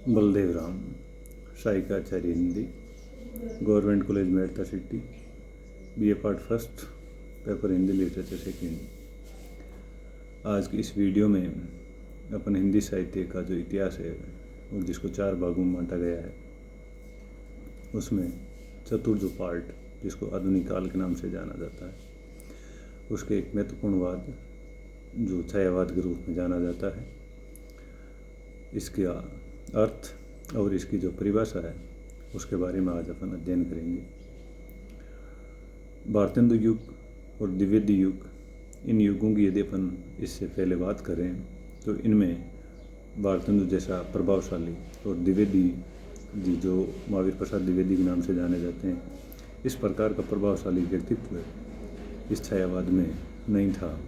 बलदेव राम, सहायिकाचार्य Hindi, government college Merta city, BA part first, paper Hindi literature second. आज की इस वीडियो में अपन हिंदी साहित्य का जो इतिहास है और जिसको 4 भागों में बांटा गया है, उसमें चतुर्थ जो पार्ट जिसको आधुनिक काल के नाम से जाना जाता है, उसके एक महत्वपूर्ण वाद जो छायावाद के रूप में जाना जाता है, इसका अर्थ और इसकी जो परिभाषा है उसके बारे में आज अपन अध्ययन करेंगे। भारतेंदु युग और द्विवेदी युग, इन युगों की यदि अपन इससे पहले बात करें तो इनमें भारतेंदु जैसा प्रभावशाली और द्विवेदी जी जो महावीर प्रसाद द्विवेदी के नाम से जाने जाते हैं, इस प्रकार का प्रभावशाली व्यक्तित्व इस छायावाद में नहीं था,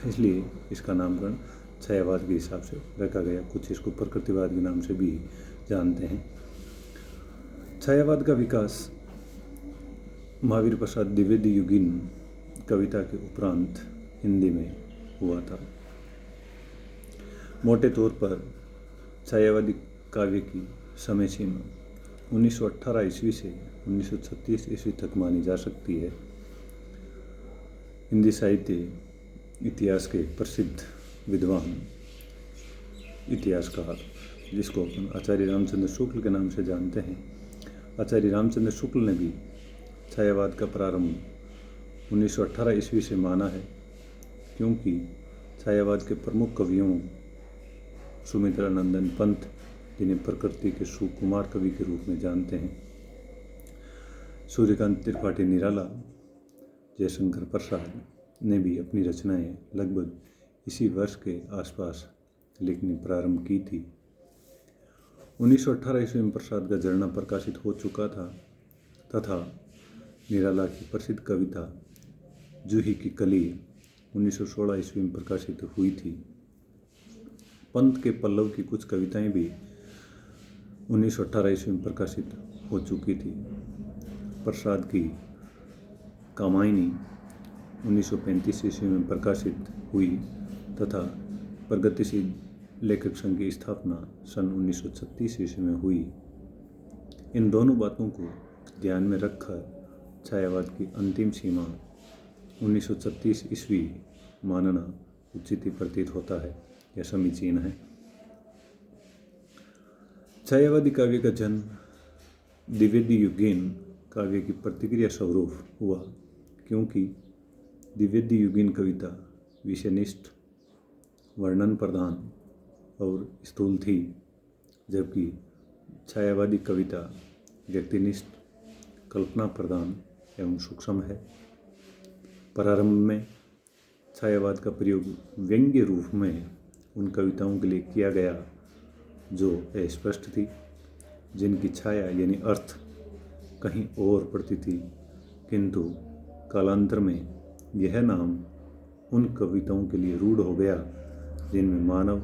इसलिए इसका नामकरण छायावाद के हिसाब से रखा गया। कुछ इसको प्रकृतिवाद के नाम से भी जानते हैं। छायावाद का विकास महावीर प्रसाद द्विवेदी युगीन कविता के उपरांत हिंदी में हुआ था। मोटे तौर पर छायावादी काव्य की समय सीमा 1918 ईस्वी से 1936 ईस्वी तक मानी जा सकती है। हिंदी साहित्य इतिहास के प्रसिद्ध विद्वान इतिहासकार जिसको अपन आचार्य रामचंद्र शुक्ल के नाम से जानते हैं, आचार्य रामचंद्र शुक्ल ने भी छायावाद का प्रारंभ 1918 ईस्वी से माना है, क्योंकि छायावाद के प्रमुख कवियों सुमित्रानंदन पंत, जिन्हें प्रकृति के सुकुमार कवि के रूप में जानते हैं, सूर्यकांत त्रिपाठी निराला, जयशंकर प्रसाद ने भी अपनी रचनाएं लगभग इसी वर्ष के आसपास लिखनी प्रारंभ की थी। 1918 ईस्वी में प्रसाद का झरना प्रकाशित हो चुका था तथा निराला की प्रसिद्ध कविता जूही की कली 1916 ईस्वी में प्रकाशित हुई थी। पंत के पल्लव की कुछ कविताएं भी 1918 ईस्वी में प्रकाशित हो चुकी थी। प्रसाद की कामायनी 1935 ईस्वी में प्रकाशित हुई तथा प्रगतिशील लेखक संघ की स्थापना सन 1936 ईस्वी में हुई। इन दोनों बातों को ध्यान में रखकर छायावाद की अंतिम सीमा 1936 ईस्वी मानना उचित प्रतीत होता है या समीचीन है। छायावादी काव्य का जन्म द्विवेदी युगीन काव्य की प्रतिक्रिया स्वरूप हुआ, क्योंकि द्विवेदी युगीन कविता विषयनिष्ठ, वर्णन प्रधान और स्थूल थी, जबकि छायावादी कविता व्यक्तिनिष्ठ, कल्पना प्रधान एवं सूक्ष्म है। प्रारंभ में छायावाद का प्रयोग व्यंग्य रूप में उन कविताओं के लिए किया गया जो अस्पष्ट थी, जिनकी छाया यानी अर्थ कहीं और पड़ती थी, किंतु कालांतर में यह नाम उन कविताओं के लिए रूढ़ हो गया जिनमें मानव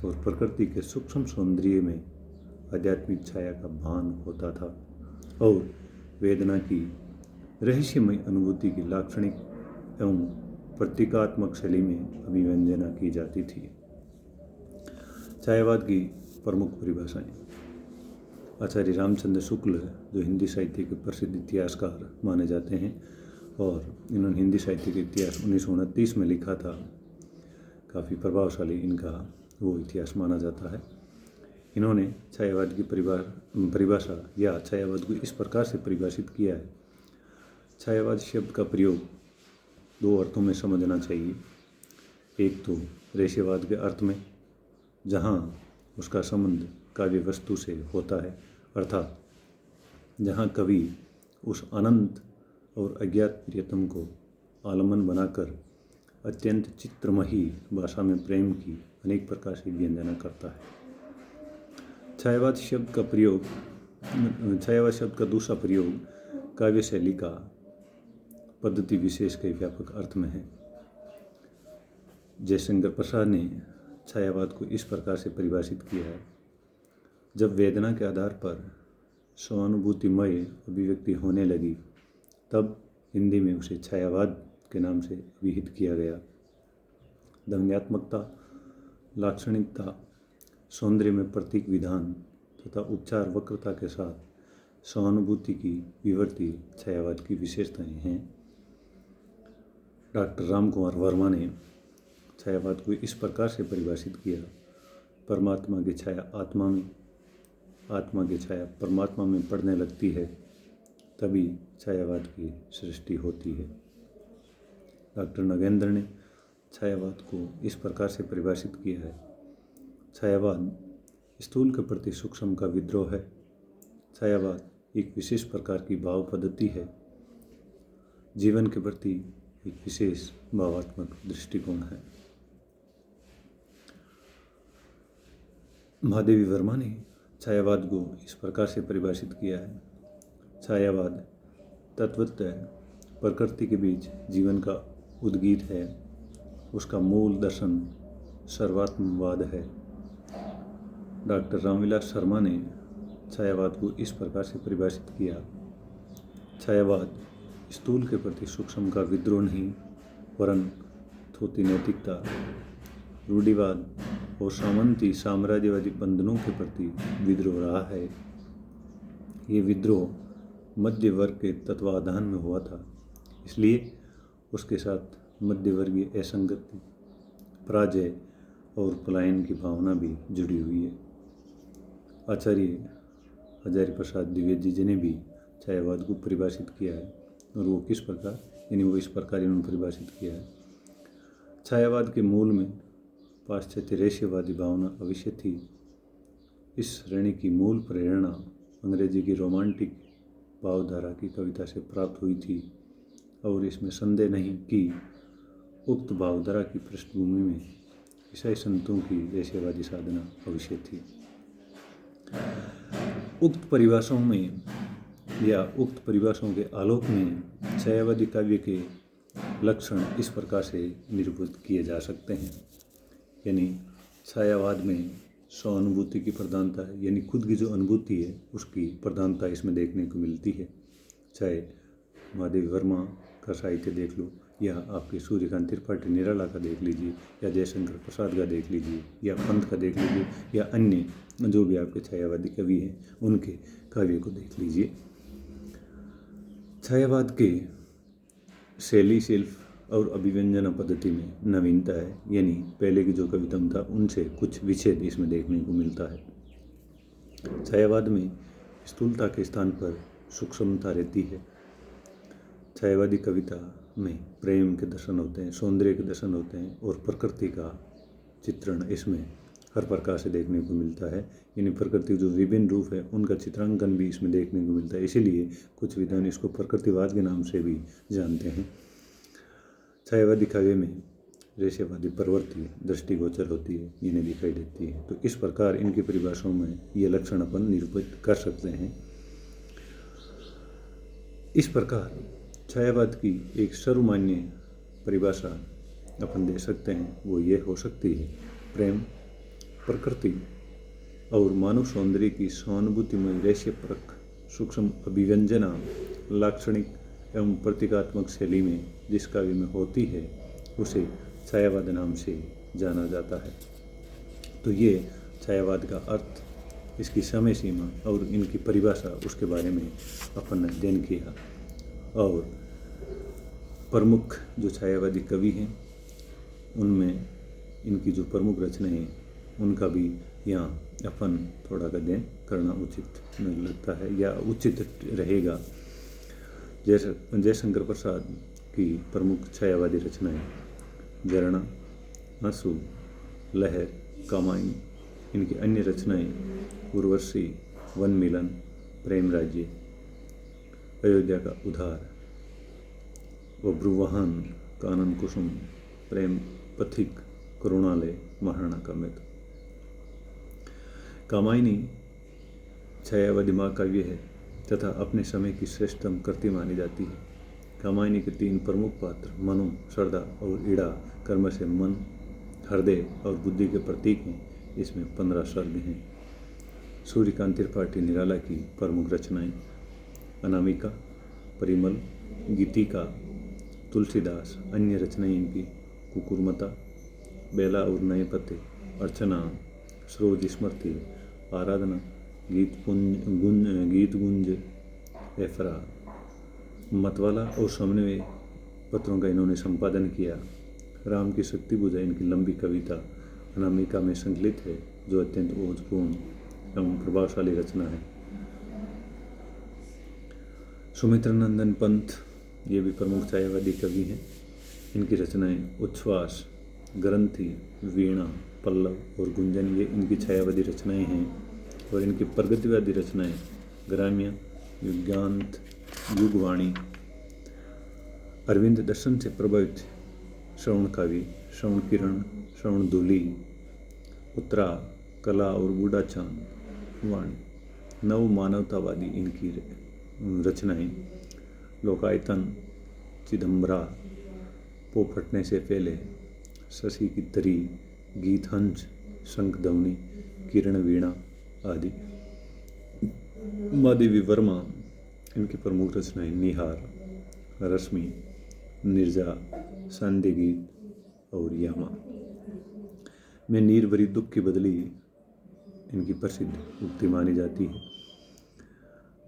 और प्रकृति के सूक्ष्म सौंदर्य में आध्यात्मिक छाया का भान होता था और वेदना की रहस्यमय अनुभूति की लाक्षणिक एवं प्रतीकात्मक शैली में अभिव्यंजना की जाती थी। छायावाद की प्रमुख परिभाषाएं। आचार्य रामचंद्र शुक्ल, जो हिंदी साहित्य के प्रसिद्ध इतिहासकार माने जाते हैं और इन्होंने हिंदी साहित्य के इतिहास 1929 में लिखा था, काफ़ी प्रभावशाली इनका वो इतिहास माना जाता है। इन्होंने छायावाद की परिभाषा या छायावाद को इस प्रकार से परिभाषित किया है। छायावाद शब्द का प्रयोग 2 अर्थों में समझना चाहिए। एक तो रहस्यवाद के अर्थ में, जहाँ उसका संबंध काव्य वस्तु से होता है, अर्थात जहाँ कवि उस अनंत और अज्ञात प्रियतम को आलम्बन बनाकर अत्यंत चित्रमयी भाषा में प्रेम की अनेक प्रकार से व्यंजना करता है। छायावाद शब्द का दूसरा प्रयोग काव्य शैली का पद्धति विशेष के व्यापक अर्थ में है। जयशंकर प्रसाद ने छायावाद को इस प्रकार से परिभाषित किया है: जब वेदना के आधार पर स्वानुभूतिमय अभिव्यक्ति होने लगी, तब हिंदी में उसे छायावाद के नाम से अभिहित किया गया। व्यंग्यात्मकता, लाक्षणिकता सौंदर्य में प्रतीक विधान तथा उपचार वक्रता के साथ सहानुभूति की विवर्ती छायावाद की विशेषताएं हैं। डॉक्टर रामकुमार वर्मा ने छायावाद को इस प्रकार से परिभाषित किया: परमात्मा की छाया आत्मा में, आत्मा की छाया परमात्मा में पड़ने लगती है, तभी छायावाद की सृष्टि होती है। डॉक्टर नगेंद्र ने छायावाद को इस प्रकार से परिभाषित किया है: छायावाद स्थूल के प्रति सूक्ष्म का विद्रोह है। छायावाद एक विशेष प्रकार की भाव पद्धति है। जीवन के प्रति एक विशेष भावात्मक दृष्टिकोण है। महादेवी वर्मा ने छायावाद को इस प्रकार से परिभाषित किया है: छायावाद तत्वतः प्रकृति के बीच जीवन का उद्गीत है। उसका मूल दर्शन सर्वात्मवाद है। डॉक्टर रामविलास शर्मा ने छायावाद को इस प्रकार से परिभाषित किया: छायावाद स्थूल के प्रति सूक्ष्म का विद्रोह नहीं, वरन थोथी नैतिकता, रूढ़िवाद और सामंती साम्राज्यवादी बंधनों के प्रति विद्रोह रहा है। ये विद्रोह मध्य वर्ग के तत्वाधान में हुआ था, इसलिए उसके साथ मध्यवर्गीय असंगति, पराजय और पलायन की भावना भी जुड़ी हुई है। आचार्य हजारी प्रसाद द्विवेदी जी ने भी छायावाद को परिभाषित किया है, और वो किस प्रकार, यानी वो इस प्रकार इन्होंने परिभाषित किया है: छायावाद के मूल में पाश्चात्य रेश्यवादी भावना अवश्य थी। इस श्रेणी की मूल प्रेरणा अंग्रेजी की रोमांटिक भावधारा की कविता से प्राप्त हुई थी, और इसमें संदेह नहीं कि उक्त भावधारा की पृष्ठभूमि में ईसाई संतों की रेश्यवादी साधना अवश्य थी। उक्त परिभाषाओं में या उक्त परिभाषाओं के आलोक में छायावादी काव्य के लक्षण इस प्रकार से निरूपित किए जा सकते हैं। यानी छायावाद में स्वानुभूति की प्रधानता, यानी खुद की जो अनुभूति है उसकी प्रधानता इसमें देखने को मिलती है। चाहे महादेवी वर्मा का साहित्य देख लो, या आपके सूर्यकांत त्रिपाठी निराला का देख लीजिए, या जयशंकर प्रसाद का देख लीजिए, या पंत का देख लीजिए, या अन्य जो भी आपके छायावादी कवि हैं उनके काव्य को देख लीजिए। छायावाद के शैली, शिल्प और अभिव्यंजना पद्धति में नवीनता है, यानी पहले की जो कवितम था उनसे कुछ विच्छेद इसमें देखने को मिलता है। छायावाद में स्थूलता के स्थान पर सूक्ष्मता रहती है। छायावादी कविता में प्रेम के दर्शन होते हैं, सौंदर्य के दर्शन होते हैं, और प्रकृति का चित्रण इसमें हर प्रकार से देखने को मिलता है। यानी प्रकृति जो विभिन्न रूप है उनका चित्रांकन भी इसमें देखने को मिलता है। इसीलिए कुछ विद्वान इसको प्रकृतिवाद के नाम से भी जानते हैं। छायावादी काव्य में रेश्यवादी प्रवृत्ति दृष्टिगोचर होती है, इन्हें दिखाई देती है। तो इस प्रकार इनकी परिभाषाओं में ये लक्षण अपन निरूपित कर सकते हैं। इस प्रकार छायावाद की एक सर्वमान्य परिभाषा अपन दे सकते हैं, वो ये हो सकती है: प्रेम, प्रकृति और मानव सौंदर्य की सहानुभूतिमय रेश्यपरक सूक्ष्म अभिव्यंजना लाक्षणिक एवं प्रतीकात्मक शैली में जिस काव्य में होती है उसे छायावाद नाम से जाना जाता है। तो ये छायावाद का अर्थ, इसकी समय सीमा और इनकी परिभाषा, उसके बारे में अपन ने अध्ययन किया। और प्रमुख जो छायावादी कवि हैं उनमें इनकी जो प्रमुख रचनाएं हैं उनका भी यहाँ अपन थोड़ा का अध्ययन करना उचित मुझे लगता है, या उचित रहेगा। जैसे जयशंकर प्रसाद की प्रमुख छायावादी रचनाएं झरना, आंसू, लहर, कामायनी। इनकी अन्य रचनाएं उर्वशी, वन मिलन, प्रेम राज्य, अयोध्या का उद्धार, बब्रुवाहन, कानन कुसुम, प्रेम पथिक, करुणालय, महाराणा का मृत। कामायनी छायावादी महाकाव्य है तथा अपने समय की श्रेष्ठतम कृति मानी जाती है। कामायनी के तीन प्रमुख पात्र मनु, श्रद्धा और ईड़ा कर्म से मन, हृदय और बुद्धि के प्रतीक हैं। इसमें 15 सर्ग हैं। सूर्यकांत त्रिपाठी निराला की प्रमुख रचनाएं अनामिका, परिमल, गीतिका, तुलसीदास। अन्य रचनाएं इनकी कुकुरमता, बेला और नए पत्ते, अर्चना, सरोज स्मृति, आराधना, गीत गुंज, एफरा, मतवाला और समन्वय पत्रों का इन्होंने संपादन किया। राम की शक्ति बुझा इनकी लंबी कविता अनामिका में संकलित है, जो अत्यंत ओजपूर्ण एवं प्रभावशाली रचना है। सुमित्रानंदन पंत ये भी प्रमुख छायावादी कवि हैं। इनकी रचनाएं उच्छ्वास, ग्रंथि, वीणा, पल्लव और गुंजन ये इनकी छायावादी रचनाएं हैं। और इनकी प्रगतिवादी रचनाएं ग्राम्य, युगांत, युगवाणी, अरविंद दर्शन से प्रभावित श्रवण काव्य, श्रवण किरण, श्रवण धूलि, उत्तरा, कला और बूढ़ा चांद, वाणी, नव मानवतावादी इनकी रचनाएं, लोकायतन, चिदम्बरा, पो फटने से पहले, शशि की तरी, गीत हंस, शंख ध्वनि, किरण वीणा आदि। महादेवी वर्मा इनकी प्रमुख रचनाएं निहार, रश्मि, निर्जा, सांध्य गीत और यामा। में नीर भरी दुख की बदली इनकी प्रसिद्ध उक्ति मानी जाती है।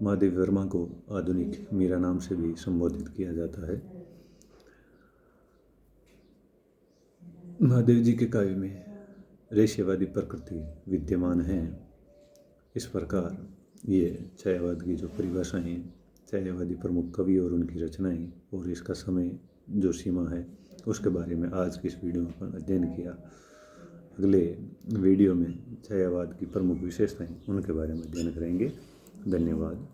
महादेवी वर्मा को आधुनिक मीरा नाम से भी संबोधित किया जाता है। महादेव जी के काव्य में रेश्यवादी प्रकृति विद्यमान है। इस प्रकार ये छायावाद की जो परिभाषाएं हैं, छायावादी प्रमुख कवि और उनकी रचनाएं और इसका समय जो सीमा है, उसके बारे में आज की इस वीडियो में अध्ययन किया। अगले वीडियो में छायावाद की प्रमुख विशेषताएं उनके बारे में अध्ययन करेंगे। धन्यवाद।